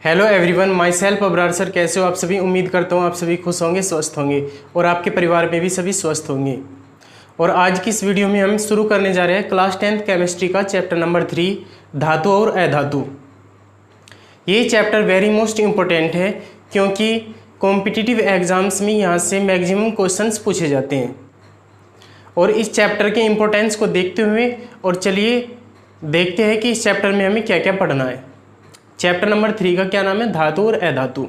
Hello everyone, my self Abrar sir. कैसे हो आप सभी? उम्मीद करता हूँ आप सभी खुश होंगे, स्वस्थ होंगे और आपके परिवार में भी सभी स्वस्थ होंगे। और आज की इस वीडियो में हम शुरू करने जा रहे हैं क्लास 10th केमिस्ट्री का चैप्टर नंबर 3, धातु और अधातु। ये चैप्टर वेरी मोस्ट इम्पोर्टेंट है क्योंकि कॉम्पिटिटिव एग्जाम्स में यहाँ से मैक्सिमम क्वेश्चंस पूछे जाते हैं। और इस चैप्टर के इम्पोर्टेंस को देखते हुए और चलिए देखते हैं कि इस चैप्टर में हमें क्या क्या पढ़ना है। चैप्टर नंबर 3 का क्या नाम है? धातु और अधातु।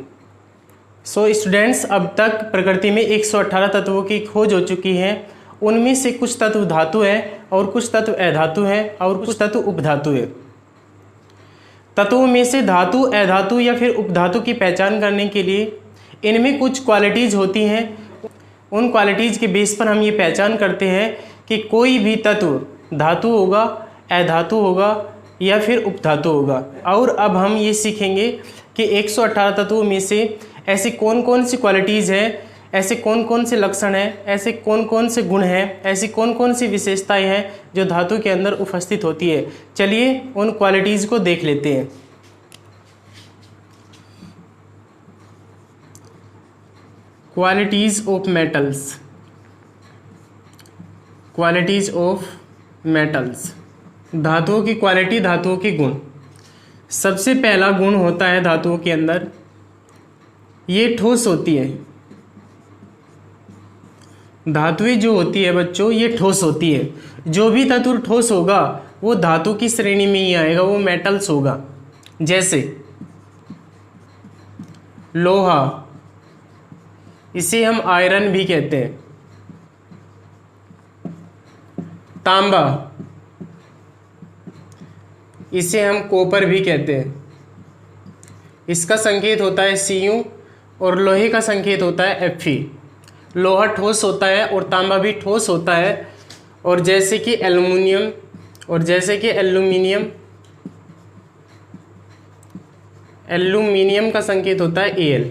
सो स्टूडेंट्स, अब तक प्रकृति में 118 तत्वों की खोज हो चुकी है। उनमें से कुछ तत्व धातु है और कुछ तत्व अधातु है और कुछ तत्व उपधातु है। तत्वों में से धातु, अधातु या फिर उपधातु की पहचान करने के लिए इनमें कुछ क्वालिटीज़ होती हैं। उन क्वालिटीज़ के बेस पर हम ये पहचान करते हैं कि कोई भी तत्व धातु होगा, अधातु होगा या फिर उपधातु होगा। और अब हम ये सीखेंगे कि 118 तत्वों में से ऐसी कौन कौन सी क्वालिटीज़ हैं, ऐसे कौन कौन से लक्षण हैं, ऐसे कौन कौन से गुण हैं, ऐसी कौन कौन सी विशेषताएं हैं जो धातु के अंदर उपस्थित होती है। चलिए उन क्वालिटीज़ को देख लेते हैं। Qualities of metals. Qualities of metals, धातुओं की क्वालिटी, धातुओं के गुण। सबसे पहला गुण होता है धातुओं के अंदर, ये ठोस होती है। धातुएं जो होती है बच्चों, ये ठोस होती है। जो भी धातु ठोस होगा वो धातु की श्रेणी में ही आएगा, वो मेटल्स होगा। जैसे लोहा, इसे हम आयरन भी कहते हैं। तांबा, इसे हम कॉपर भी कहते हैं। इसका संकेत होता है Cu और लोहे का संकेत होता है Fe। लोहा ठोस होता है और तांबा भी ठोस होता है। और जैसे कि एल्युमिनियम एल्युमिनियम का संकेत होता है Al।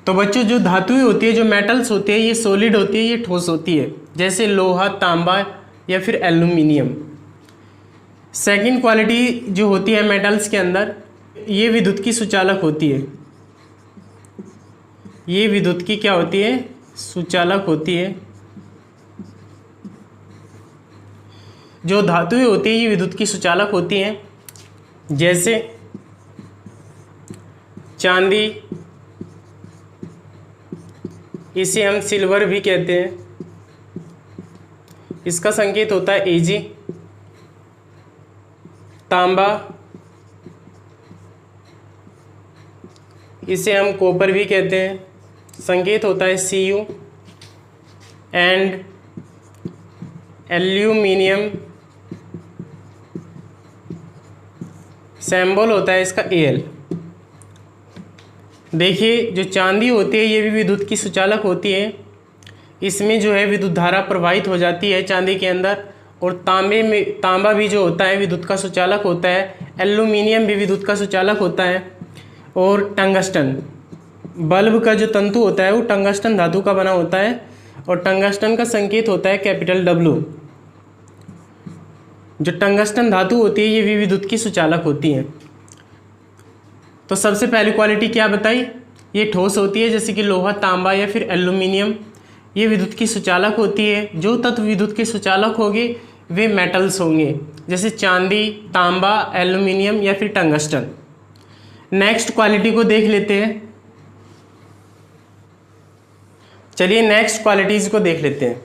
तो बच्चों, जो धातुएं होती है, जो मेटल्स होती है, ये सॉलिड होती है, ये ठोस होती है। जैसे लोहा, तांबा या फिर एल्युमिनियम। सेकंड क्वालिटी जो होती है मेटल्स के अंदर, ये विद्युत की सुचालक होती है। ये विद्युत की क्या होती है? सुचालक होती है। जो धातुएं होती है ये विद्युत की सुचालक होती हैं। जैसे चांदी, इसे हम सिल्वर भी कहते हैं। इसका संकेत होता है Ag। तांबा, इसे हम कॉपर भी कहते हैं, संकेत होता है Cu। एंड एल्यूमिनियम, सिंबल होता है इसका Al। देखिए, जो चांदी होती है ये भी विद्युत की सुचालक होती है। इसमें जो है विद्युत धारा प्रवाहित हो जाती है चांदी के अंदर। और तांबा भी जो होता है विद्युत का सुचालक होता है। एल्युमिनियम भी विद्युत का सुचालक होता है। और टंगस्टन, बल्ब का जो तंतु होता है वो टंगस्टन धातु का बना होता है। और टंगस्टन का संकेत होता है कैपिटल W। जो टंगस्टन धातु होती है ये भी विद्युत की सुचालक होती है। तो सबसे पहली क्वालिटी क्या बताई? ये ठोस होती है, जैसे कि लोहा, तांबा या फिर एल्युमिनियम। ये विद्युत की सुचालक होती है। जो तत्व विद्युत के सुचालक होंगे वे मेटल्स होंगे, जैसे चांदी, तांबा, एल्युमिनियम या फिर टंगस्टन। नेक्स्ट क्वालिटी को देख लेते हैं। चलिए नेक्स्ट क्वालिटीज को देख लेते हैं।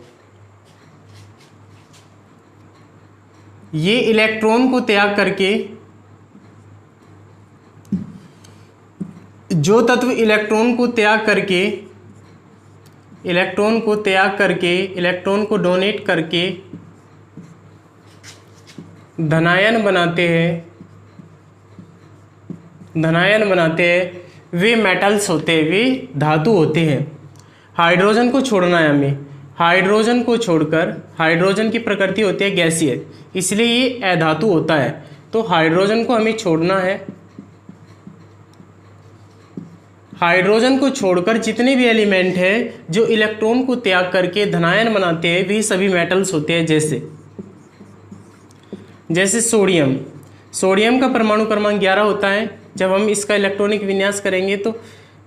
ये इलेक्ट्रॉन को त्याग करके, जो तत्व इलेक्ट्रॉन को त्याग करके, इलेक्ट्रॉन को डोनेट करके धनायन बनाते हैं, वे मेटल्स होते हैं, वे धातु होते हैं। हाइड्रोजन को छोड़ना है हमें। हाइड्रोजन को छोड़कर, हाइड्रोजन की प्रकृति होती है गैसीय, इसलिए ये अधातु होता है। तो हाइड्रोजन को हमें छोड़ना है। हाइड्रोजन को छोड़कर जितने भी एलिमेंट है जो इलेक्ट्रॉन को त्याग करके धनायन बनाते हैं वे सभी मेटल्स होते हैं। जैसे सोडियम, सोडियम का परमाणु क्रमांक 11 होता है। जब हम इसका इलेक्ट्रॉनिक विन्यास करेंगे तो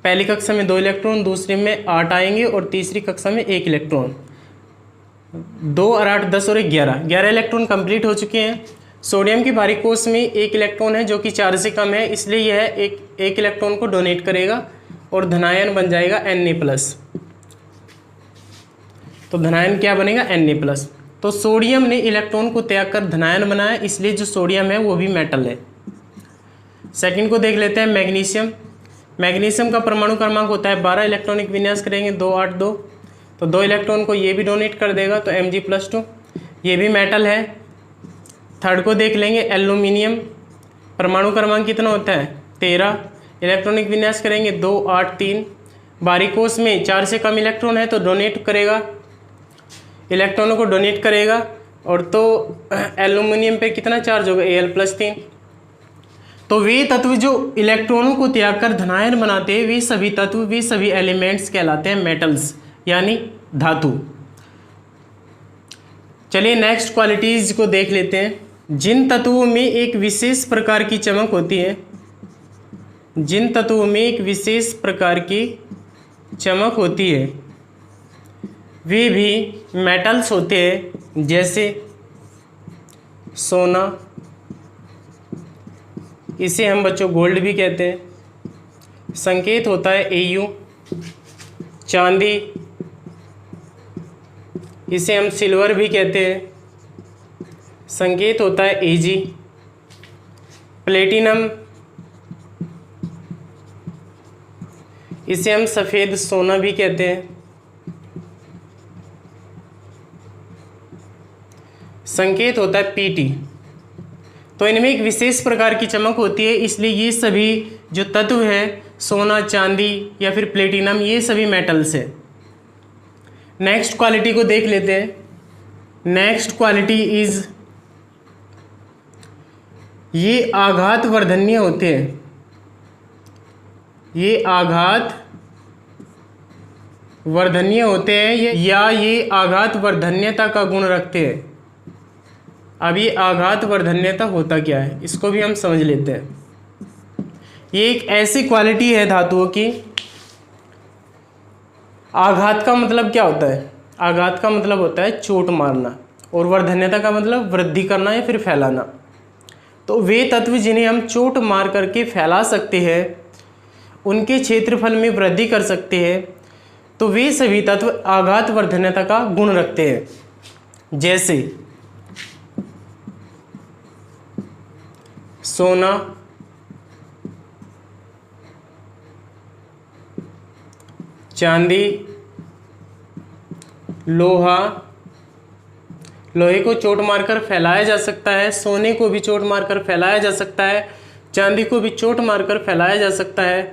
पहली कक्षा में 2 इलेक्ट्रॉन, दूसरी में 8 आएंगे और तीसरी कक्षा में 1 इलेक्ट्रॉन। 2 और 8 10 और 11 इलेक्ट्रॉन कंप्लीट हो चुके हैं। सोडियम की बाहरी कोश में 1 इलेक्ट्रॉन है जो कि 4 से कम है, इसलिए यह एक इलेक्ट्रॉन को डोनेट करेगा और धनायन बन जाएगा Na+। तो धनायन क्या बनेगा? Na+। तो सोडियम ने इलेक्ट्रॉन को त्याग कर धनायन बनाया, इसलिए जो सोडियम है वो भी मेटल है। सेकंड को देख लेते हैं, मैग्नीशियम। मैग्नीशियम का परमाणु क्रमांक होता है 12, इलेक्ट्रॉनिक विन्यास करेंगे 2 8 2, तो 2 इलेक्ट्रॉन को ये भी डोनेट कर देगा, तो Mg+2, ये भी मेटल है। थर्ड को देख लेंगे, एल्यूमिनियम। परमाणु क्रमांक कितना होता है? 13, इलेक्ट्रॉनिक विन्यास करेंगे 2 8 3, बाहरी कोश में 4 से कम इलेक्ट्रॉन है तो डोनेट करेगा, इलेक्ट्रॉनों को डोनेट करेगा। और तो एल्यूमिनियम पे कितना चार्ज होगा? Al+3। तो वे तत्व जो इलेक्ट्रॉनों को त्याग कर धनायन बनाते हैं, वे सभी तत्व, वे सभी एलिमेंट्स कहलाते हैं मेटल्स, यानी धातु। चलिए नेक्स्ट क्वालिटीज को देख लेते हैं। जिन तत्वों में एक विशेष प्रकार की चमक होती है, जिन तत्वों में एक विशेष प्रकार की चमक होती है वे भी मेटल्स होते हैं, जैसे सोना, इसे हम बच्चों गोल्ड भी कहते हैं, संकेत होता है Au। चांदी, इसे हम सिल्वर भी कहते हैं, संकेत होता है Ag। प्लेटिनम, इसे हम सफ़ेद सोना भी कहते हैं, संकेत होता है Pt। तो इनमें एक विशेष प्रकार की चमक होती है, इसलिए ये सभी जो तत्व हैं, सोना, चांदी या फिर प्लेटिनम, ये सभी मेटल्स है। नेक्स्ट क्वालिटी को देख लेते हैं। नेक्स्ट क्वालिटी इज, ये आघात वर्धनीय होते हैं, ये आघात वर्धनीय होते हैं या ये आघात वर्धन्यता का गुण रखते हैं। अब ये आघात वर्धन्यता होता क्या है, इसको भी हम समझ लेते हैं। ये एक ऐसी क्वालिटी है धातुओं की। आघात का मतलब क्या होता है? आघात का मतलब होता है चोट मारना, और वर्धन्यता का मतलब वृद्धि करना या फिर फैलाना। तो वे तत्व जिन्हें हम चोट मार करके फैला सकते हैं, उनके क्षेत्रफल में वृद्धि कर सकते हैं, तो वे सभी तत्व आघात वर्धन्यता का गुण रखते हैं। जैसे सोना, चांदी, लोहा। लोहे को चोट मारकर फैलाया जा सकता है, सोने को भी चोट मारकर फैलाया जा सकता है, चांदी को भी चोट मारकर फैलाया जा सकता है।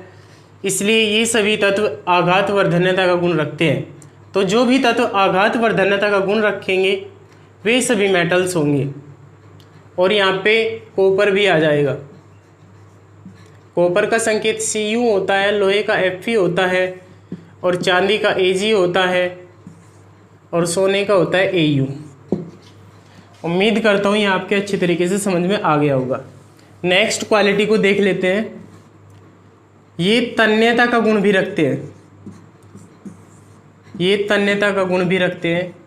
इसलिए ये सभी तत्व आघात वर्धन्यता का गुण रखते हैं। तो जो भी तत्व आघात वर्धन्यता का गुण रखेंगे वे सभी मेटल्स होंगे। और यहाँ पे कॉपर भी आ जाएगा। कॉपर का संकेत Cu होता है, लोहे का Fe होता है, और चांदी का Ag होता है, और सोने का होता है Au। उम्मीद करता हूँ ये आपके अच्छी तरीके से समझ में आ गया होगा। नेक्स्ट क्वालिटी को देख लेते हैं। ये तन्यता का गुण भी रखते हैं, ये तन्यता का गुण भी रखते हैं।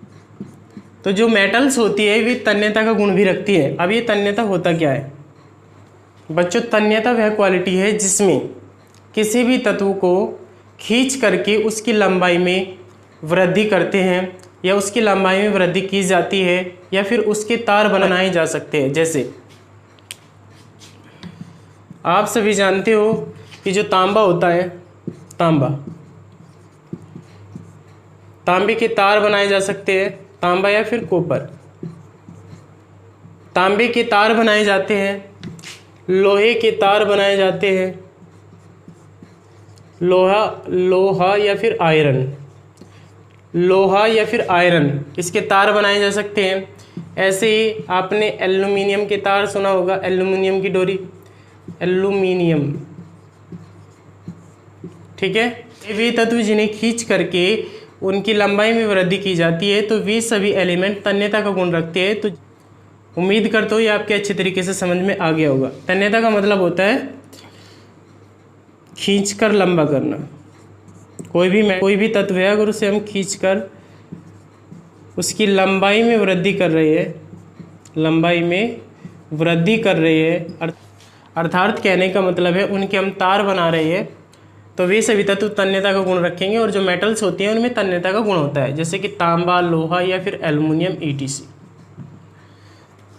तो जो मेटल्स होती है वे तन्यता का गुण भी रखती है। अब ये तन्यता होता क्या है बच्चों? तन्यता वह क्वालिटी है जिसमें किसी भी तत्व को खींच करके उसकी लंबाई में वृद्धि करते हैं, या उसकी लंबाई में वृद्धि की जाती है, या फिर उसके तार बनाए जा सकते हैं। जैसे आप सभी जानते हो कि जो तांबा होता है, तांबे के तार बनाए जा सकते हैं, तांबा या फिर कॉपर। तांबे के तार बनाए जाते हैं, लोहे के तार बनाए जाते हैं, लोहा या फिर आयरन, लोहा या फिर आयरन, इसके तार बनाए जा सकते हैं। ऐसे ही आपने एल्यूमिनियम के तार सुना होगा, एल्यूमिनियम की डोरी, एल्यूमिनियम, ठीक है। वे तत्व जिन्हें खींच करके उनकी लंबाई में वृद्धि की जाती है, तो वे सभी एलिमेंट तन्यता का गुण रखते हैं। तो उम्मीद करता हूँ ये आपके अच्छे तरीके से समझ में आ गया होगा। तन्यता का मतलब होता है खींचकर लंबा करना। कोई भी तत्व है, अगर उसे हम खींचकर उसकी लंबाई में वृद्धि कर रहे हैं, अर्थात कहने का मतलब है उनके हम तार बना रहे हैं, तो वे सभी तत्व तन्यता का गुण रखेंगे। और जो मेटल्स होती हैं उनमें तन्यता का गुण होता है, जैसे कि तांबा, लोहा या फिर एल्युमिनियम ETC।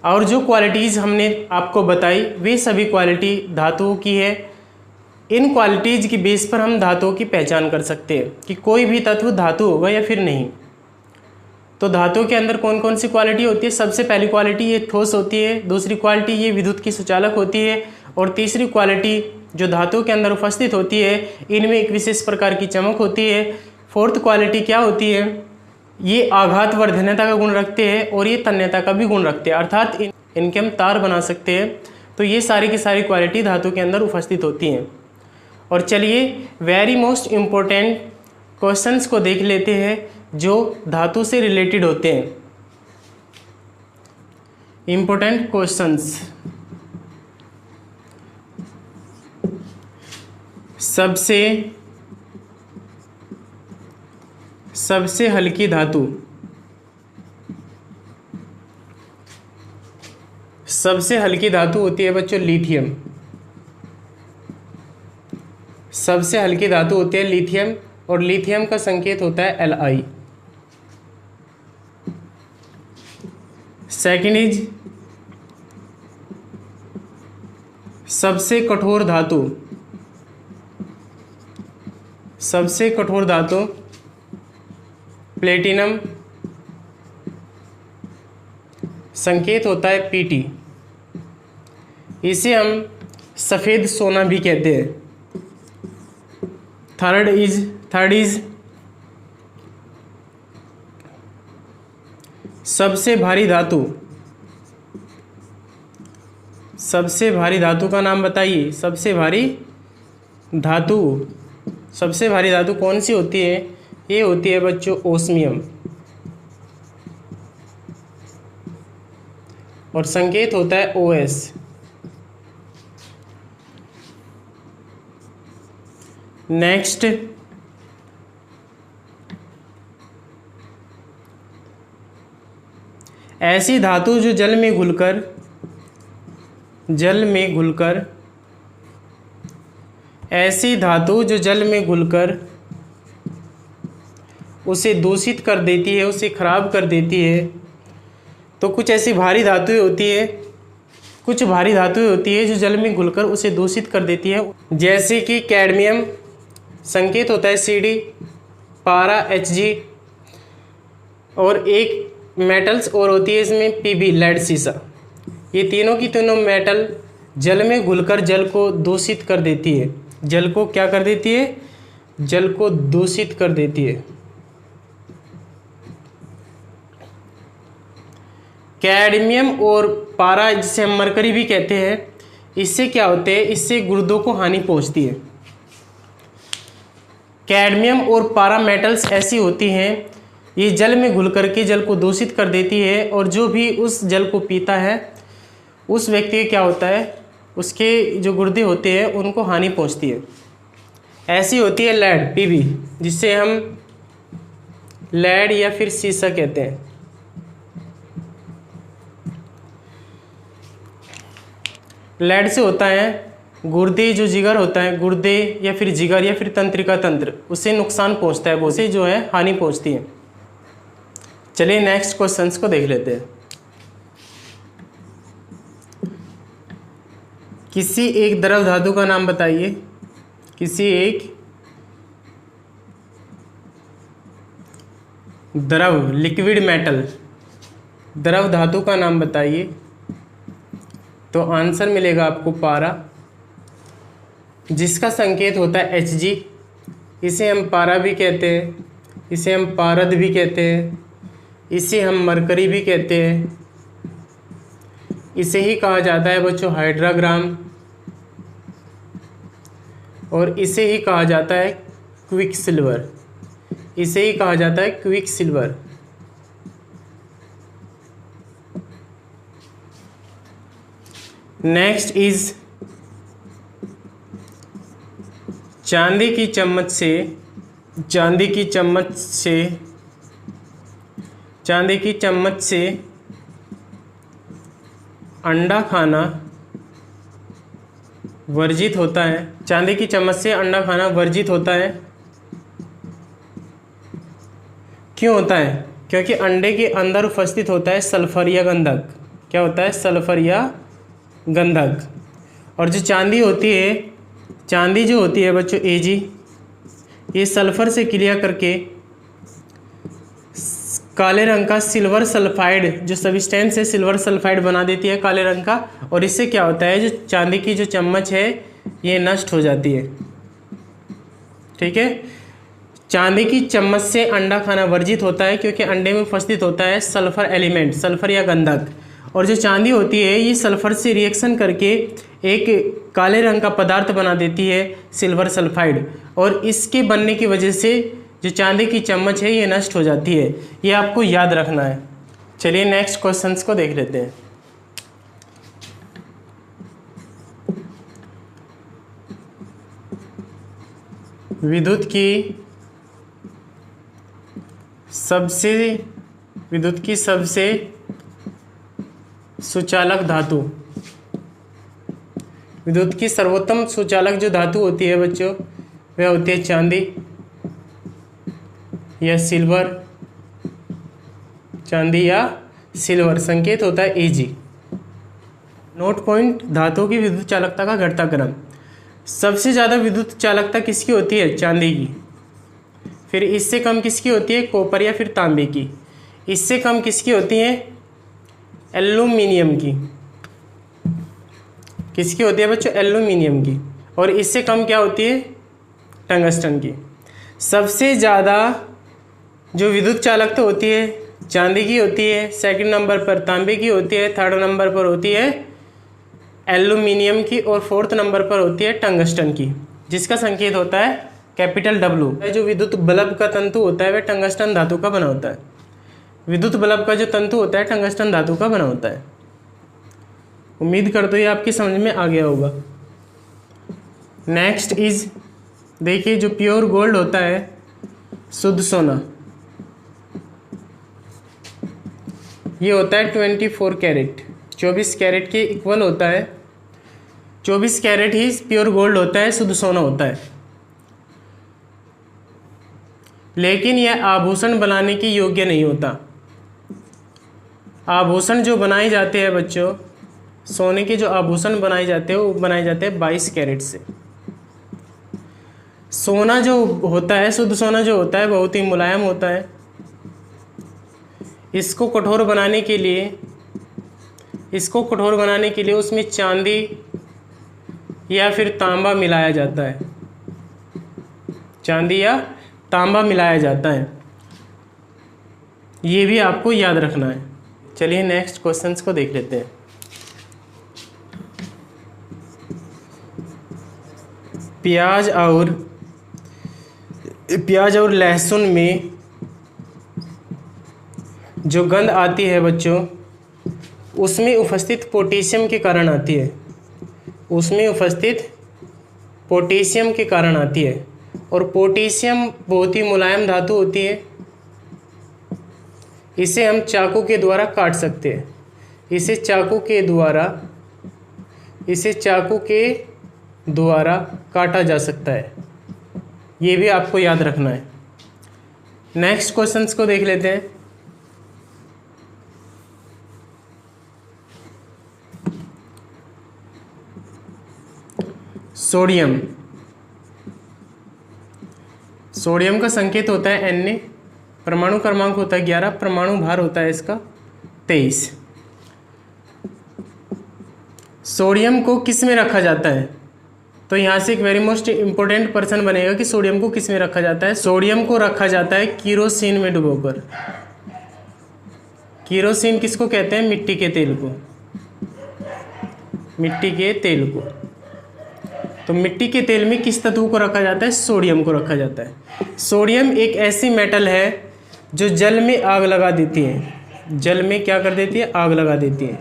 और जो क्वालिटीज़ हमने आपको बताई वे सभी क्वालिटी धातुओं की है। इन क्वालिटीज़ की बेस पर हम धातुओं की पहचान कर सकते हैं कि कोई भी तत्व धातु होगा या फिर नहीं। तो धातुओं के अंदर कौन कौन सी क्वालिटी होती है? सबसे पहली क्वालिटी ये ठोस होती है, दूसरी क्वालिटी ये विद्युत की सुचालक होती है, और तीसरी क्वालिटी जो धातुओं के अंदर उपस्थित होती है इनमें एक विशेष प्रकार की चमक होती है। फोर्थ क्वालिटी क्या होती है? ये आघात वर्धनता का गुण रखते हैं और ये तन्यता का भी गुण रखते हैं, अर्थात इनके हम तार बना सकते हैं। तो ये सारी की सारी क्वालिटी धातु के अंदर उपस्थित होती हैं। और चलिए वेरी मोस्ट इम्पोर्टेंट क्वेश्चंस को देख लेते हैं जो धातु से रिलेटेड होते हैं। Important questions. सबसे हल्की धातु, सबसे हल्की धातु होती है बच्चों लिथियम। सबसे हल्की धातु होती है लिथियम, और लिथियम का संकेत होता है Li। सेकेंड इज सबसे कठोर धातु, सबसे कठोर धातु प्लेटिनम, संकेत होता है Pt। इसे हम सफ़ेद सोना भी कहते हैं। थर्ड इज सबसे भारी धातु, सबसे भारी धातु का नाम बताइए। सबसे भारी धातु, सबसे भारी धातु कौन सी होती है? ये होती है बच्चों ओस्मियम, और संकेत होता है OS। नेक्स्ट ऐसी धातु जो जल में घुलकर ऐसी धातु जो जल में घुलकर उसे दूषित कर देती है, उसे खराब कर देती है। तो कुछ ऐसी भारी धातुएं होती है, कुछ भारी धातुएं होती है जो जल में घुलकर उसे दूषित कर देती है, जैसे कि कैडमियम, संकेत होता है CD, पारा Hg, और एक मेटल्स और होती है इसमें Pb, लेड सीसा। ये तीनों की तीनों मेटल जल में घुलकर जल को दूषित कर देती है। जल को क्या कर देती है? जल को दूषित कर देती है। कैडमियम और पारा, जिसे हम मरकरी भी कहते हैं, इससे क्या होते हैं? इससे गुर्दों को हानि पहुंचती है। कैडमियम और पारा मेटल्स ऐसी होती हैं, ये जल में घुल करके जल को दूषित कर देती है, और जो भी उस जल को पीता है उस व्यक्ति का क्या होता है? उसके जो गुर्दे होते हैं उनको हानि पहुंचती है। ऐसी होती है लेड Pb, जिसे हम लेड या फिर सीसा कहते हैं। लेड से होता है गुर्दे, जो जिगर होता है, गुर्दे या फिर जिगर या फिर तंत्रिका तंत्र, उसे नुकसान पहुंचता है, वो से जो है हानि पहुंचती है। चलिए नेक्स्ट क्वेश्चंस को देख लेते हैं। किसी एक द्रव धातु का नाम बताइए। किसी एक द्रव, लिक्विड मेटल, द्रव धातु का नाम बताइए। तो आंसर मिलेगा आपको पारा, जिसका संकेत होता है Hg। इसे हम पारा भी कहते हैं, इसे हम पारद भी कहते हैं, इसे हम मरकरी भी कहते हैं। इसे ही कहा जाता है बच्चों हाइड्राग्राम, और इसे ही कहा जाता है क्विक सिल्वर। इसे ही कहा जाता है क्विक सिल्वर। नेक्स्ट इज चांदी की चम्मच से अंडा खाना वर्जित होता है। चांदी की चम्मच से अंडा खाना वर्जित होता है। क्यों होता है? क्योंकि अंडे के अंदर उपस्थित होता है सल्फर या गंधक। क्या होता है? सल्फर या गंधक। और जो चांदी जो होती है बच्चों Ag, ये सल्फर से क्रिया करके काले रंग का सिल्वर सल्फाइड जो सब्सटेंस है सिल्वर सल्फाइड बना देती है काले रंग का। और इससे क्या होता है, जो चांदी की जो चम्मच है ये नष्ट हो जाती है। ठीक है, चांदी की चम्मच से अंडा खाना वर्जित होता है क्योंकि अंडे में उपस्थित होता है सल्फर एलिमेंट, सल्फर या गंधक। और जो चांदी होती है ये सल्फर से रिएक्शन करके एक काले रंग का पदार्थ बना देती है सिल्वर सल्फाइड, और इसके बनने की वजह से जो चांदी की चम्मच है ये नष्ट हो जाती है। ये आपको याद रखना है। चलिए नेक्स्ट क्वेश्चंस को देख लेते हैं। विद्युत की सबसे सुचालक धातु, विद्युत की सर्वोत्तम सुचालक जो धातु होती है बच्चों वह होती है चांदी या सिल्वर। चांदी या सिल्वर, संकेत होता है Ag। नोट पॉइंट, धातुओं की विद्युत चालकता का घटता क्रम। सबसे ज़्यादा विद्युत चालकता किसकी होती है? चांदी की। फिर इससे कम किसकी होती है? कॉपर या फिर तांबे की। इससे कम किसकी होती है? एल्यूमिनियम की। किसकी होती है बच्चों? एल्यूमिनियम की। और इससे कम क्या होती है? टंगस्टन की। सबसे ज़्यादा जो विद्युत चालकता होती है चांदी की होती है, सेकंड नंबर पर तांबे की होती है, थर्ड नंबर पर होती है एल्यूमिनियम की, और फोर्थ नंबर पर होती है टंगस्टन की, जिसका संकेत होता है कैपिटल W। जो विद्युत बल्ब का तंतु होता है वह टंगस्टन धातु का बना होता है। विद्युत बल्ब का जो तंतु होता है टंगस्टन धातु का बना होता है। उम्मीद करते हुए आपकी समझ में आ गया होगा। नेक्स्ट इज, देखिए जो प्योर गोल्ड होता है, शुद्ध सोना, ये होता है 24 कैरेट, 24 कैरेट के इक्वल होता है। 24 कैरेट ही प्योर गोल्ड होता है, शुद्ध सोना होता है। लेकिन यह आभूषण बनाने के योग्य नहीं होता। आभूषण जो बनाए जाते हैं बच्चों, सोने के जो आभूषण बनाए जाते हैं वो बनाए जाते हैं 22 कैरेट से। सोना जो होता है, शुद्ध सोना जो होता है बहुत ही मुलायम होता है। इसको कठोर बनाने के लिए उसमें चांदी या फिर तांबा मिलाया जाता है। चांदी या तांबा मिलाया जाता है, ये भी आपको याद रखना है। चलिए नेक्स्ट क्वेश्चंस को देख लेते हैं। प्याज और लहसुन में जो गंध आती है बच्चों, उसमें उपस्थित पोटेशियम के कारण आती है। उसमें उपस्थित पोटेशियम के कारण आती है। और पोटेशियम बहुत ही मुलायम धातु होती है। इसे हम चाकू के द्वारा काट सकते हैं। इसे चाकू के द्वारा काटा जा सकता है। ये भी आपको याद रखना है। नेक्स्ट क्वेश्चंस को देख लेते हैं। सोडियम का संकेत होता है Na, परमाणु क्रमांक होता है 11, परमाणु भार होता है इसका 23। सोडियम को किस में रखा जाता है? तो यहाँ से एक वेरी मोस्ट इंपॉर्टेंट पर्सन बनेगा कि सोडियम को किस में रखा जाता है। सोडियम को रखा जाता है कीरोसिन में डुबोकर। कीरोसिन किसको कहते हैं? मिट्टी के तेल को। मिट्टी के तेल को। तो मिट्टी के तेल में किस तत्व को रखा जाता है? सोडियम को रखा जाता है। सोडियम एक ऐसी मेटल है जो जल में आग लगा देती है। जल में क्या कर देती है? आग लगा देती है।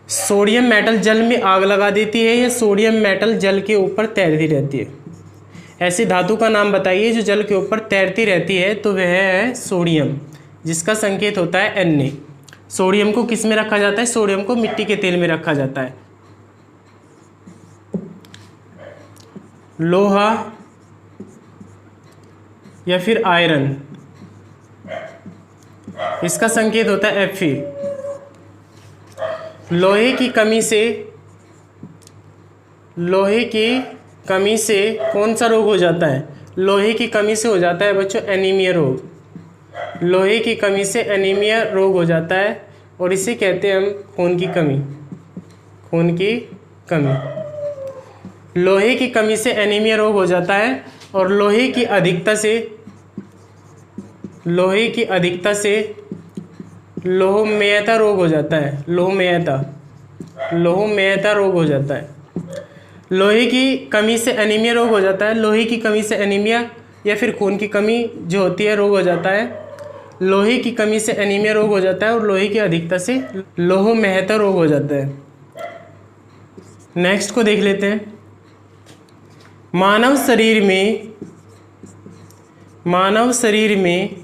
सोडियम मेटल जल में आग लगा देती है या सोडियम मेटल जल के ऊपर तैरती रहती है? ऐसी धातु का नाम बताइए जो जल के ऊपर तैरती रहती है, तो वह है सोडियम, जिसका संकेत होता है Na। सोडियम को किस में रखा जाता है? सोडियम को मिट्टी के तेल में रखा जाता है। लोहा या फिर आयरन, इसका संकेत होता है Fe। लोहे की कमी से कौन सा रोग हो जाता है? लोहे की कमी से हो जाता है बच्चों एनीमिया रोग। लोहे की कमी से एनीमिया रोग हो जाता है और इसे कहते हैं हम खून की कमी। खून की कमी, लोहे की कमी से एनीमिया रोग हो जाता है और लोहे की अधिकता से लोहमयता रोग हो जाता है। लोहमयता रोग हो जाता है। लोहे की कमी से एनीमिया रोग हो जाता है। लोहे की कमी से एनीमिया या फिर खून की कमी जो होती है रोग हो जाता है। लोहे की कमी से एनीमिया रोग हो जाता है और लोहे की अधिकता से लोहमयता रोग हो जाता है। नेक्स्ट को देख लेते हैं। मानव शरीर में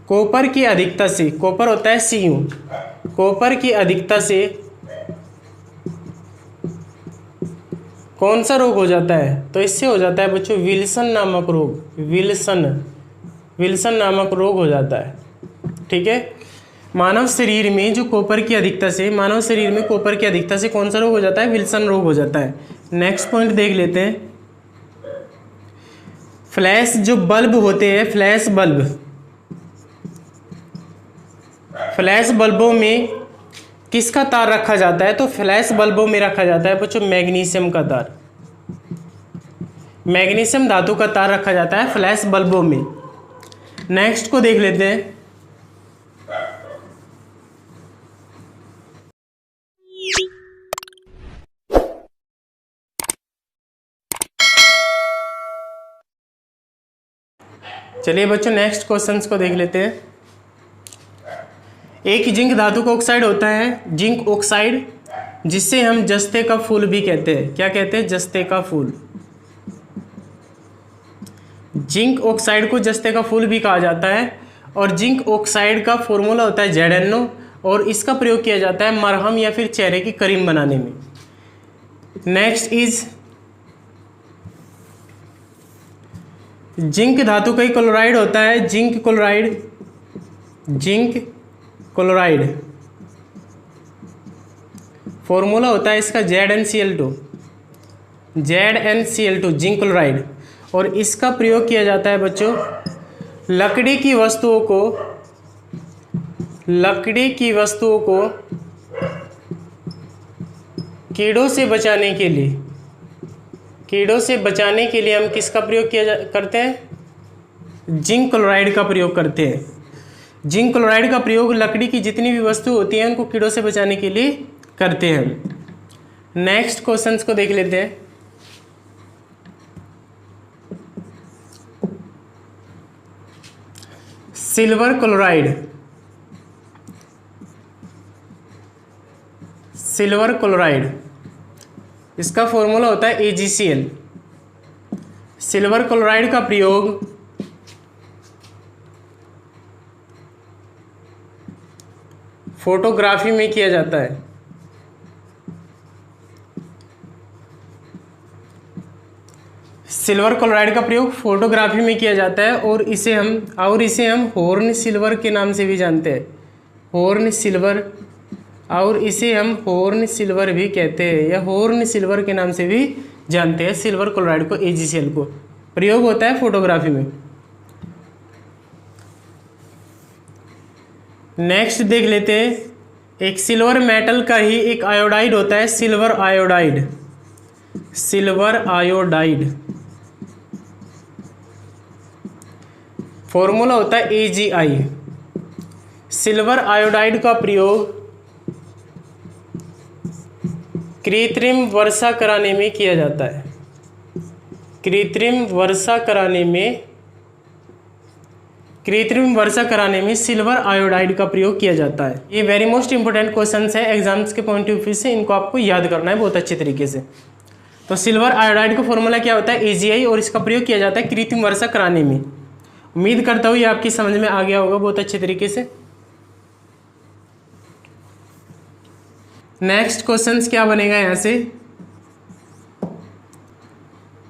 कॉपर की अधिकता से, कॉपर होता है Cu, कॉपर की अधिकता से कौन सा रोग हो जाता है? तो इससे हो जाता है बच्चों विल्सन नामक रोग। विल्सन नामक रोग हो जाता है। ठीक है, मानव शरीर में कॉपर की अधिकता से कौन सा रोग हो जाता है? विल्सन रोग हो जाता है। नेक्स्ट पॉइंट देख लेते हैं। फ्लैश जो बल्ब होते हैं, फ्लैश बल्बों में किसका तार रखा जाता है? तो फ्लैश बल्बों में रखा जाता है बच्चों मैग्नीशियम का तार। मैग्नीशियम धातु का तार रखा जाता है फ्लैश बल्बों में। नेक्स्ट को देख लेते हैं। चलिए बच्चों नेक्स्ट क्वेश्चंस को देख लेते हैं। एक जिंक धातु का ऑक्साइड होता है, जिंक ऑक्साइड, जिससे हम जस्ते का फूल भी कहते हैं। क्या कहते हैं? जस्ते का फूल। जिंक ऑक्साइड को जस्ते का फूल भी कहा जाता है और जिंक ऑक्साइड का फॉर्मूला होता है ZnO और इसका प्रयोग किया जाता है मरहम या फिर चेहरे की क्रीम बनाने में। नेक्स्ट इज जिंक धातु का ही क्लोराइड होता है, जिंक क्लोराइड फॉर्मूला होता है इसका ZnCl2, जिंक क्लोराइड, और इसका प्रयोग किया जाता है बच्चों लकड़ी की वस्तुओं को कीड़ों से बचाने के लिए हम किसका प्रयोग करते हैं? जिंक क्लोराइड का प्रयोग करते हैं। जिंक क्लोराइड का प्रयोग लकड़ी की जितनी भी वस्तु होती हैं उनको कीड़ों से बचाने के लिए करते हैं। नेक्स्ट क्वेश्चंस को देख लेते हैं। सिल्वर क्लोराइड, इसका फॉर्मूला होता है AgCl। सिल्वर क्लोराइड का प्रयोग फोटोग्राफी में किया जाता है। सिल्वर क्लोराइड का प्रयोग फोटोग्राफी में किया जाता है और इसे हम हॉर्न सिल्वर के नाम से भी जानते हैं। हॉर्न सिल्वर, और इसे हम हॉर्न सिल्वर भी कहते हैं या हॉर्न सिल्वर के नाम से भी जानते हैं। सिल्वर क्लोराइड को AgCl को प्रयोग होता है फोटोग्राफी में। नेक्स्ट देख लेते हैं। एक सिल्वर मेटल का ही एक आयोडाइड होता है, सिल्वर आयोडाइड। फॉर्मूला होता है AgI। सिल्वर आयोडाइड का प्रयोग कृत्रिम वर्षा कराने में किया जाता है। कृत्रिम वर्षा कराने में कृत्रिम वर्षा कराने में सिल्वर आयोडाइड का प्रयोग किया जाता है। ये वेरी मोस्ट इंपोर्टेंट क्वेश्चन है एग्जाम्स के पॉइंट ऑफ व्यू से, इनको आपको याद करना है बहुत अच्छे तरीके से। तो सिल्वर आयोडाइड का फॉर्मूला क्या होता है, AgI, और इसका प्रयोग किया जाता है कृत्रिम वर्षा कराने में। उम्मीद करता हूँ ये आपकी समझ में आ गया होगा बहुत अच्छे तरीके से। नेक्स्ट क्वेश्चन क्या बनेगा यहाँ से,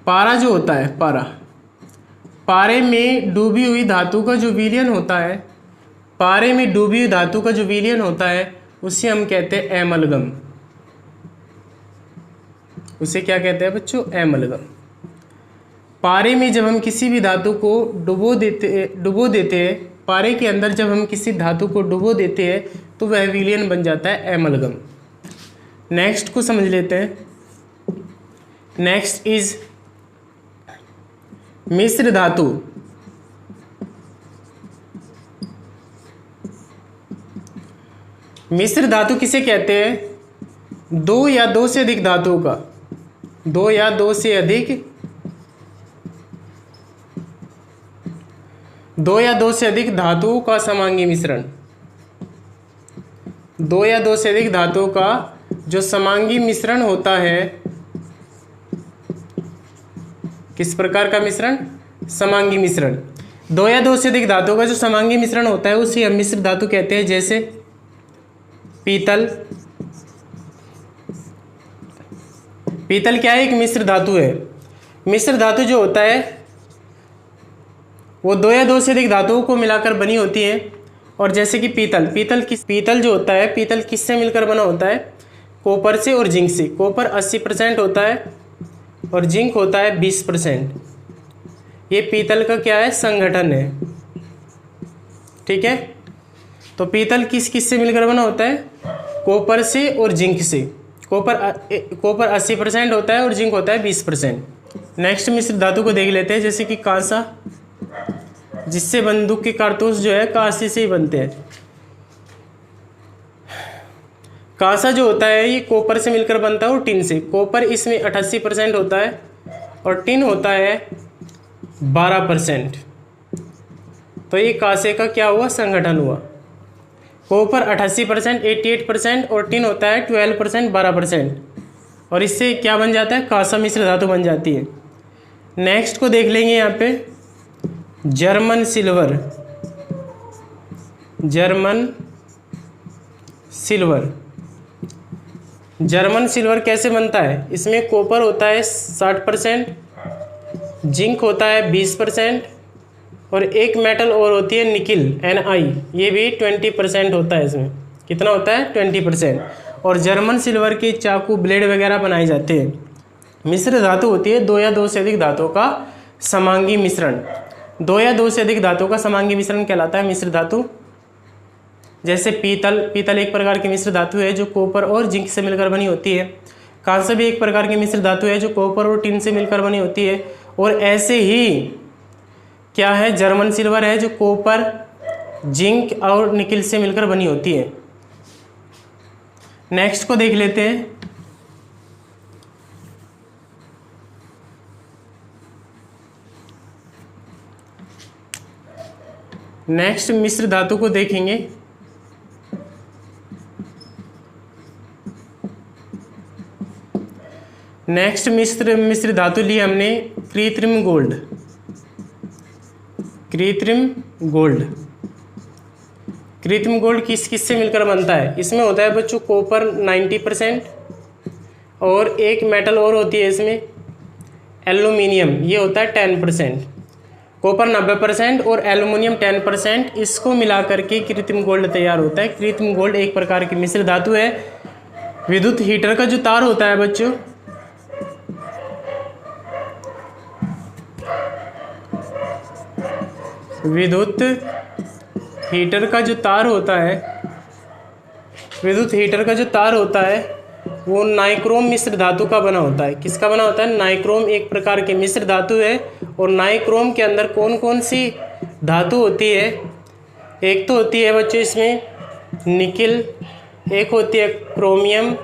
पारा जो होता है, पारे में डूबी हुई धातु का जो विलयन होता है, पारे में डूबी हुई धातु का जो विलयन होता है उसे हम कहते हैं एमलगम। उसे क्या कहते हैं बच्चों, एमलगम। पारे में जब हम किसी भी धातु को डुबो देते हैं, पारे के अंदर जब हम किसी धातु को डुबो देते हैं तो वह विलयन बन जाता है एमलगम। नेक्स्ट को समझ लेते हैं। नेक्स्ट इज मिश्र धातु। मिश्र धातु किसे कहते हैं, दो या दो से अधिक धातुओं का, दो या दो से अधिक धातुओं का समांगी मिश्रण। दो या दो से अधिक धातुओं का जो समांगी मिश्रण होता है, किस प्रकार का मिश्रण, समांगी मिश्रण। दो या दो से अधिक धातुओं का जो समांगी मिश्रण होता है उसे हम मिश्र धातु कहते हैं। जैसे पीतल, पीतल क्या है, एक मिश्र धातु है। मिश्र धातु जो होता है वो दो या दो से अधिक धातुओं को मिलाकर बनी होती है। और जैसे कि पीतल जो होता है, पीतल किससे मिलकर बना होता है, कॉपर से और जिंक से। कॉपर 80% होता है और जिंक होता है 20%। ये पीतल का क्या है, संगठन है। ठीक है, तो पीतल किस से मिलकर बना होता है, कॉपर से और जिंक से। कॉपर 80% होता है और जिंक होता है 20%। नेक्स्ट मिश्र धातु को देख लेते हैं, जैसे कि कांसा, जिससे बंदूक के कारतूस जो है कांसे से ही बनते हैं। कांसा जो होता है ये कॉपर से मिलकर बनता है और टिन से। कॉपर इसमें 88% होता है और टिन होता है 12%। तो ये कांसे का क्या हुआ, संगठन हुआ। कॉपर 88%, 88% और टिन होता है 12%, 12%। और इससे क्या बन जाता है, कांसा मिश्र धातु बन जाती है। नेक्स्ट को देख लेंगे यहाँ पे, जर्मन सिल्वर। जर्मन सिल्वर कैसे बनता है, इसमें कॉपर होता है 60%, जिंक होता है 20% और एक मेटल और होती है निकिल, Ni, ये भी 20% होता है। इसमें कितना होता है, 20%। और जर्मन सिल्वर के चाकू, ब्लेड वगैरह बनाए जाते हैं। मिश्र धातु होती है दो या दो से अधिक धातुओं का समांगी मिश्रण। दो या दो से अधिक धातुओं का समांगी मिश्रण कहलाता है मिश्र धातु। जैसे पीतल एक प्रकार की मिश्र धातु है जो कॉपर और जिंक से मिलकर बनी होती है। कांसा भी एक प्रकार की मिश्र धातु है जो कॉपर और टिन से मिलकर बनी होती है। और ऐसे ही क्या है, जर्मन सिल्वर है जो कॉपर, जिंक और निकिल से मिलकर बनी होती है। नेक्स्ट को देख लेते हैं। नेक्स्ट मिश्र धातु को देखेंगे। नेक्स्ट मिश्र धातु ली हमने कृत्रिम गोल्ड। कृत्रिम गोल्ड किस से मिलकर बनता है, इसमें होता है बच्चों कॉपर 90% और एक मेटल और होती है इसमें, एल्यूमिनियम, ये होता है 10%। कॉपर 90% और एल्यूमिनियम 10%, इसको मिलाकर के कृत्रिम गोल्ड तैयार होता है। कृत्रिम गोल्ड एक प्रकार की मिश्र धातु है। विद्युत हीटर का जो तार होता है बच्चों, विद्युत हीटर का जो तार होता है वो नाइक्रोम मिश्र धातु का बना होता है। किसका बना होता है, नाइक्रोम एक प्रकार की मिश्र धातु है। और नाइक्रोम के अंदर कौन कौन सी धातु होती है, एक तो होती है बच्चों इसमें निकिल, एक होती है क्रोमियम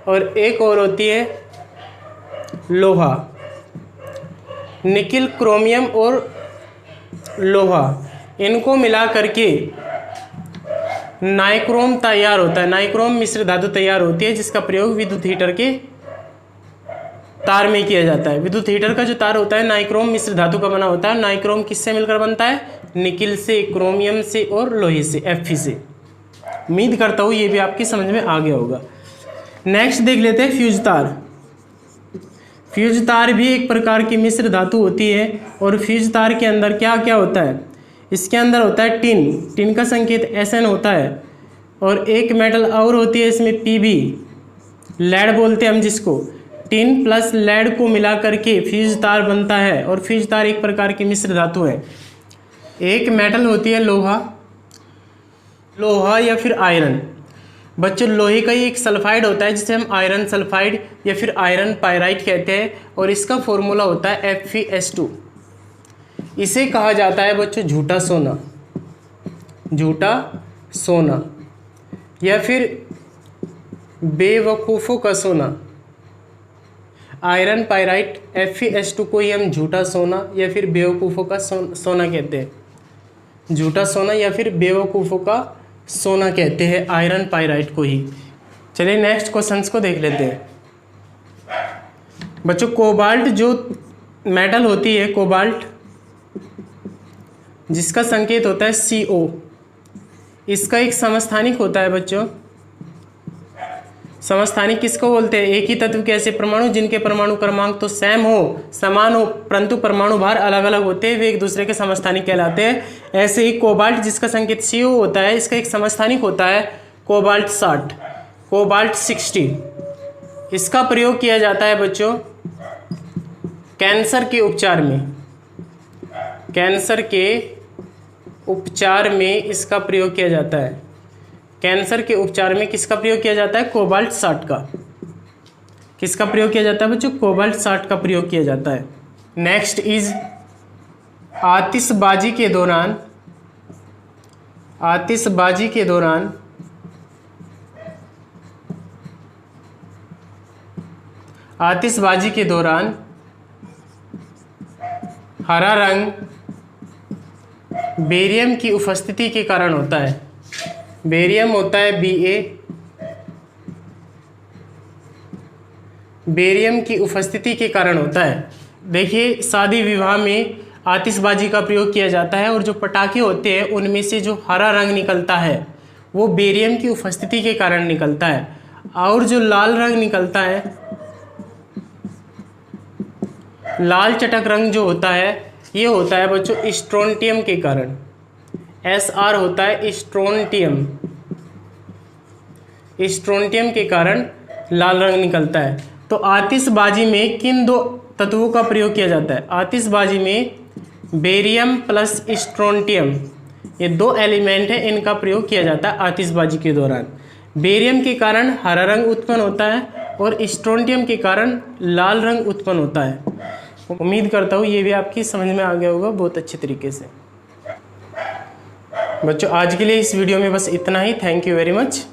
और एक और होती है लोहा। निकिल, क्रोमियम और लोहा, इनको मिला करके नाइक्रोम तैयार होता है। नाइक्रोम मिश्र धातु तैयार होती है जिसका प्रयोग विद्युत हीटर के तार में किया जाता है। विद्युत हीटर का जो तार होता है नाइक्रोम मिश्र धातु का बना होता है। नाइक्रोम किससे मिलकर बनता है? निकिल से, क्रोमियम से और लोहे से, Fe से। उम्मीद करता हूँ ये भी आपकी समझ में आ गया होगा। नेक्स्ट देख लेते हैं फ्यूज तार। फ्यूज तार भी एक प्रकार की मिश्र धातु होती है और फ्यूज तार के अंदर क्या क्या होता है? इसके अंदर होता है टिन। टिन का संकेत Sn होता है और एक मेटल और होती है इसमें Pb, लेड बोलते हैं हम जिसको। टिन प्लस लेड को मिला करके फ्यूज तार बनता है और फ्यूज तार एक प्रकार की मिश्र धातु है। एक मेटल होती है लोहा, लोहा या फिर आयरन। बच्चों लोहे का ही एक सल्फाइड होता है जिसे हम आयरन सल्फाइड या फिर आयरन पायराइट कहते हैं और इसका फॉर्मूला होता है FeS2। इसे कहा जाता है बच्चों झूठा सोना, झूठा सोना या फिर बेवकूफ़ों का सोना। आयरन पायराइट FeS2 को ही हम झूठा सोना या फिर बेवकूफ़ों का सोना कहते हैं। झूठा सोना या फिर बेवकूफ़ों का सोना कहते हैं आयरन पायराइट को ही। चलिए नेक्स्ट क्वेश्चंस को देख लेते हैं। बच्चों कोबाल्ट जो मेटल होती है, कोबाल्ट जिसका संकेत होता है CO, इसका एक समस्थानिक होता है बच्चों। समस्थानिक किसको बोलते हैं? एक ही तत्व के ऐसे परमाणु जिनके परमाणु क्रमांक तो सेम हो, समान हो, परंतु परमाणु भार अलग अलग होते हैं, वे एक दूसरे के समस्थानिक कहलाते हैं। ऐसे ही कोबाल्ट जिसका संकेत CO होता है, इसका एक समस्थानिक होता है कोबाल्ट 60, कोबाल्ट 60। इसका प्रयोग किया जाता है बच्चों कैंसर के उपचार में। कैंसर के उपचार में इसका प्रयोग किया जाता है। कैंसर के उपचार में किसका प्रयोग किया जाता है? कोबाल्ट 60 का। किसका प्रयोग किया जाता है बच्चों? कोबाल्ट 60 का प्रयोग किया जाता है। नेक्स्ट इज आतिशबाजी के दौरान, आतिशबाजी के दौरान आतिशबाजी के दौरान हरा रंग बेरियम की उपस्थिति के कारण होता है। बेरियम होता है Ba, बेरियम की उपस्थिति के कारण होता है। देखिए शादी विवाह में आतिशबाजी का प्रयोग किया जाता है और जो पटाखे होते हैं उनमें से जो हरा रंग निकलता है वो बेरियम की उपस्थिति के कारण निकलता है और जो लाल रंग निकलता है, लाल चटक रंग जो होता है ये होता है बच्चों स्ट्रोंटियम के कारण। Sr होता है स्ट्रोंटियम, स्ट्रोंटियम के कारण लाल रंग निकलता है। तो आतिशबाजी में किन दो तत्वों का प्रयोग किया जाता है? आतिशबाजी में बेरियम प्लस स्ट्रोंटियम, ये दो एलिमेंट है, इनका प्रयोग किया जाता है आतिशबाजी के दौरान। बेरियम के कारण हरा रंग उत्पन्न होता है और स्ट्रोंटियम के कारण लाल रंग उत्पन्न होता है। उम्मीद करता हूँ ये भी आपकी समझ में आ गया होगा बहुत अच्छे तरीके से। बच्चों आज के लिए इस वीडियो में बस इतना ही। Thank you very much.